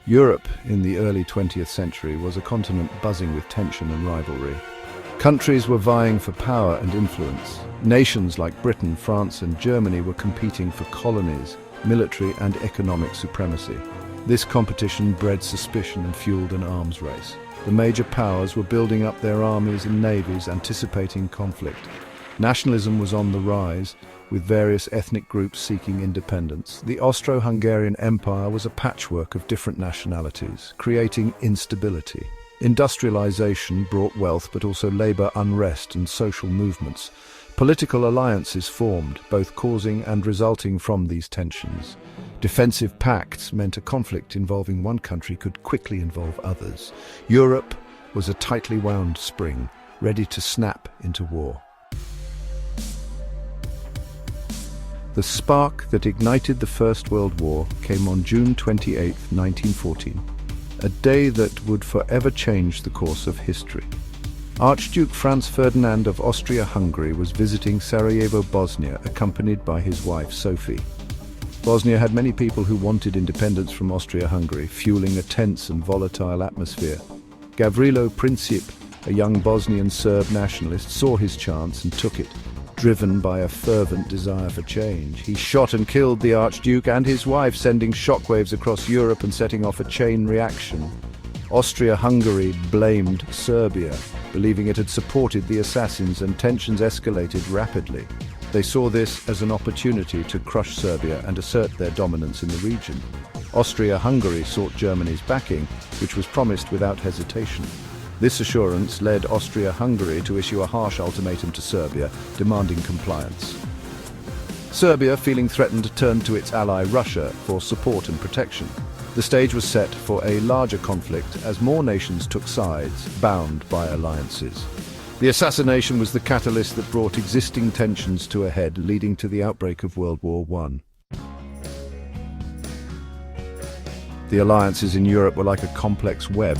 Europe in the early 20th century was a continent buzzing with tension and rivalry. Countries were vying for power and influence. Nations like Britain, France and Germany were competing for colonies, military and economic supremacy. This competition bred suspicion and fueled an arms race. The major powers were building up their armies and navies, anticipating conflict. Nationalism was on the rise, with various ethnic groups seeking independence. The Austro-Hungarian Empire was a patchwork of different nationalities, creating instability. Industrialization brought wealth, but also labor unrest and social movements. Political alliances formed, both causing and resulting from these tensions. Defensive pacts meant a conflict involving one country could quickly involve others. Europe was a tightly wound spring, ready to snap into war. The spark that ignited the First World War came on June 28, 1914, a day that would forever change the course of history. Archduke Franz Ferdinand of Austria-Hungary was visiting Sarajevo, Bosnia, accompanied by his wife Sophie. Bosnia had many people who wanted independence from Austria-Hungary, fueling a tense and volatile atmosphere. Gavrilo Princip, a young Bosnian Serb nationalist, saw his chance and took it. Driven by a fervent desire for change, he shot and killed the Archduke and his wife, sending shockwaves across Europe and setting off a chain reaction. Austria-Hungary blamed Serbia, believing it had supported the assassins, and tensions escalated rapidly. They saw this as an opportunity to crush Serbia and assert their dominance in the region. Austria-Hungary sought Germany's backing, which was promised without hesitation. This assurance led Austria-Hungary to issue a harsh ultimatum to Serbia, demanding compliance. Serbia, feeling threatened, turned to its ally Russia for support and protection. The stage was set for a larger conflict as more nations took sides, bound by alliances. The assassination was the catalyst that brought existing tensions to a head, leading to the outbreak of World War I. The alliances in Europe were like a complex web.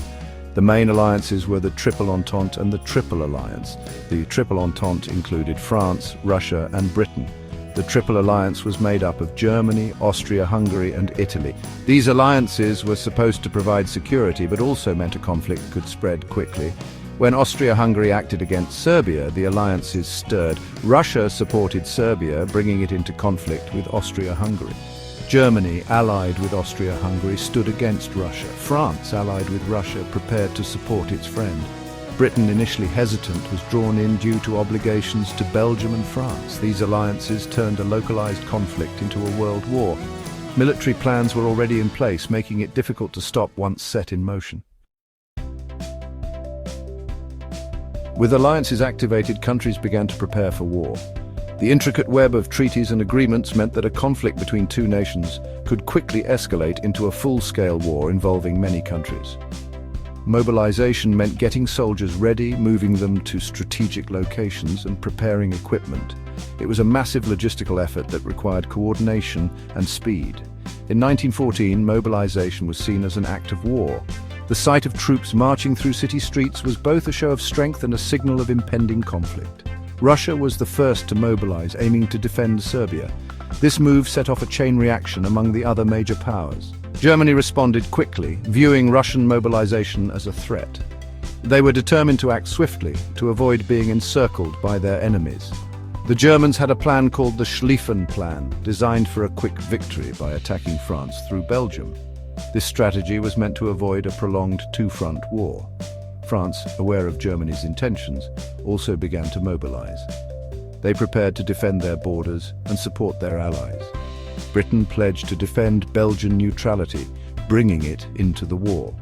The main alliances were the Triple Entente and the Triple Alliance. The Triple Entente included France, Russia and Britain. The Triple Alliance was made up of Germany, Austria-Hungary and Italy. These alliances were supposed to provide security, but also meant a conflict could spread quickly. When Austria-Hungary acted against Serbia, the alliances stirred. Russia supported Serbia, bringing it into conflict with Austria-Hungary. Germany, allied with Austria-Hungary, stood against Russia. France, allied with Russia, prepared to support its friend. Britain, initially hesitant, was drawn in due to obligations to Belgium and France. These alliances turned a localized conflict into a world war. Military plans were already in place, making it difficult to stop once set in motion. With alliances activated, countries began to prepare for war. The intricate web of treaties and agreements meant that a conflict between two nations could quickly escalate into a full-scale war involving many countries. Mobilization meant getting soldiers ready, moving them to strategic locations and preparing equipment. It was a massive logistical effort that required coordination and speed. In 1914, mobilization was seen as an act of war. The sight of troops marching through city streets was both a show of strength and a signal of impending conflict. Russia was the first to mobilize, aiming to defend Serbia. This move set off a chain reaction among the other major powers. Germany responded quickly, viewing Russian mobilization as a threat. They were determined to act swiftly to avoid being encircled by their enemies. The Germans had a plan called the Schlieffen Plan, designed for a quick victory by attacking France through Belgium. This strategy was meant to avoid a prolonged two-front war. France, aware of Germany's intentions, also began to mobilize. They prepared to defend their borders and support their allies. Britain pledged to defend Belgian neutrality, bringing it into the war.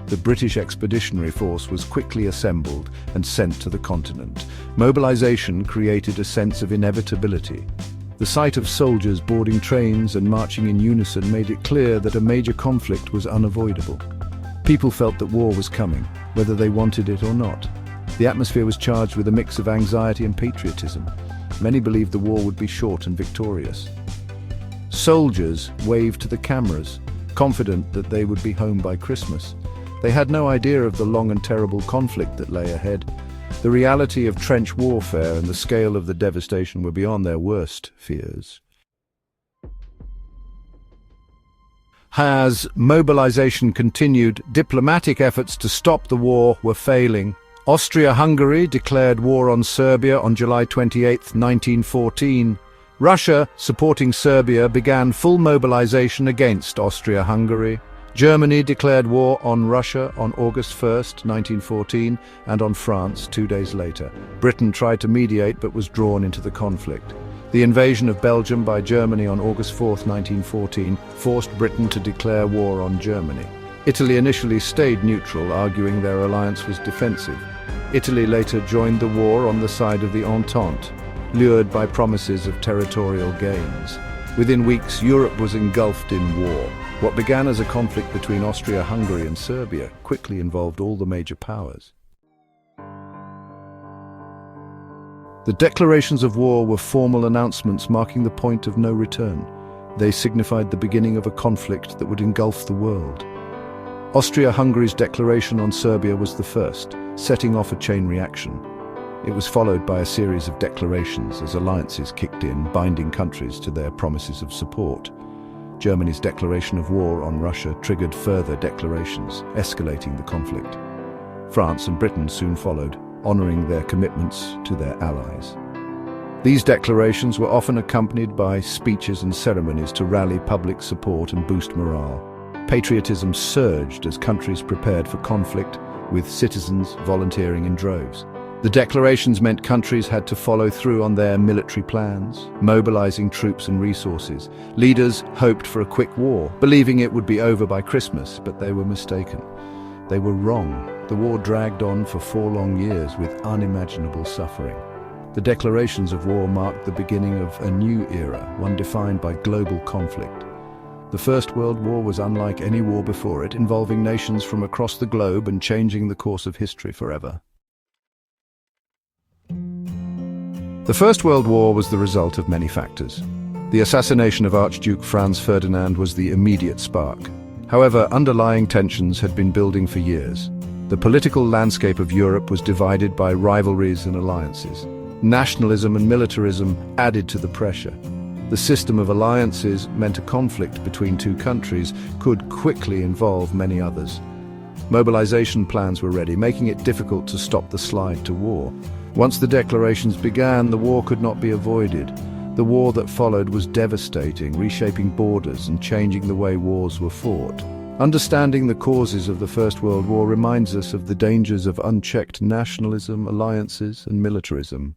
The British Expeditionary Force was quickly assembled and sent to the continent. Mobilization created a sense of inevitability. The sight of soldiers boarding trains and marching in unison made it clear that a major conflict was unavoidable. People felt that war was coming, whether they wanted it or not. The atmosphere was charged with a mix of anxiety and patriotism. Many believed the war would be short and victorious. Soldiers waved to the cameras, confident that they would be home by Christmas. They had no idea of the long and terrible conflict that lay ahead. The reality of trench warfare and the scale of the devastation were beyond their worst fears. As mobilization continued, diplomatic efforts to stop the war were failing. Austria-Hungary declared war on Serbia on July 28, 1914. Russia, supporting Serbia, began full mobilization against Austria-Hungary. Germany declared war on Russia on August 1, 1914, and on France 2 days later. Britain tried to mediate but was drawn into the conflict. The invasion of Belgium by Germany on August 4, 1914, forced Britain to declare war on Germany. Italy initially stayed neutral, arguing their alliance was defensive. Italy later joined the war on the side of the Entente, lured by promises of territorial gains. Within weeks, Europe was engulfed in war. What began as a conflict between Austria-Hungary and Serbia quickly involved all the major powers. The declarations of war were formal announcements marking the point of no return. They signified the beginning of a conflict that would engulf the world. Austria-Hungary's declaration on Serbia was the first, setting off a chain reaction. It was followed by a series of declarations as alliances kicked in, binding countries to their promises of support. Germany's declaration of war on Russia triggered further declarations, escalating the conflict. France and Britain soon followed, honoring their commitments to their allies. These declarations were often accompanied by speeches and ceremonies to rally public support and boost morale. Patriotism surged as countries prepared for conflict, with citizens volunteering in droves. The declarations meant countries had to follow through on their military plans, mobilizing troops and resources. Leaders hoped for a quick war, believing it would be over by Christmas, but they were mistaken. They were wrong. The war dragged on for 4 long years with unimaginable suffering. The declarations of war marked the beginning of a new era, one defined by global conflict. The First World War was unlike any war before it, involving nations from across the globe and changing the course of history forever. The First World War was the result of many factors. The assassination of Archduke Franz Ferdinand was the immediate spark. However, underlying tensions had been building for years. The political landscape of Europe was divided by rivalries and alliances. Nationalism and militarism added to the pressure. The system of alliances meant a conflict between two countries could quickly involve many others. Mobilization plans were ready, making it difficult to stop the slide to war. Once the declarations began, the war could not be avoided. The war that followed was devastating, reshaping borders and changing the way wars were fought. Understanding the causes of the First World War reminds us of the dangers of unchecked nationalism, alliances, and militarism.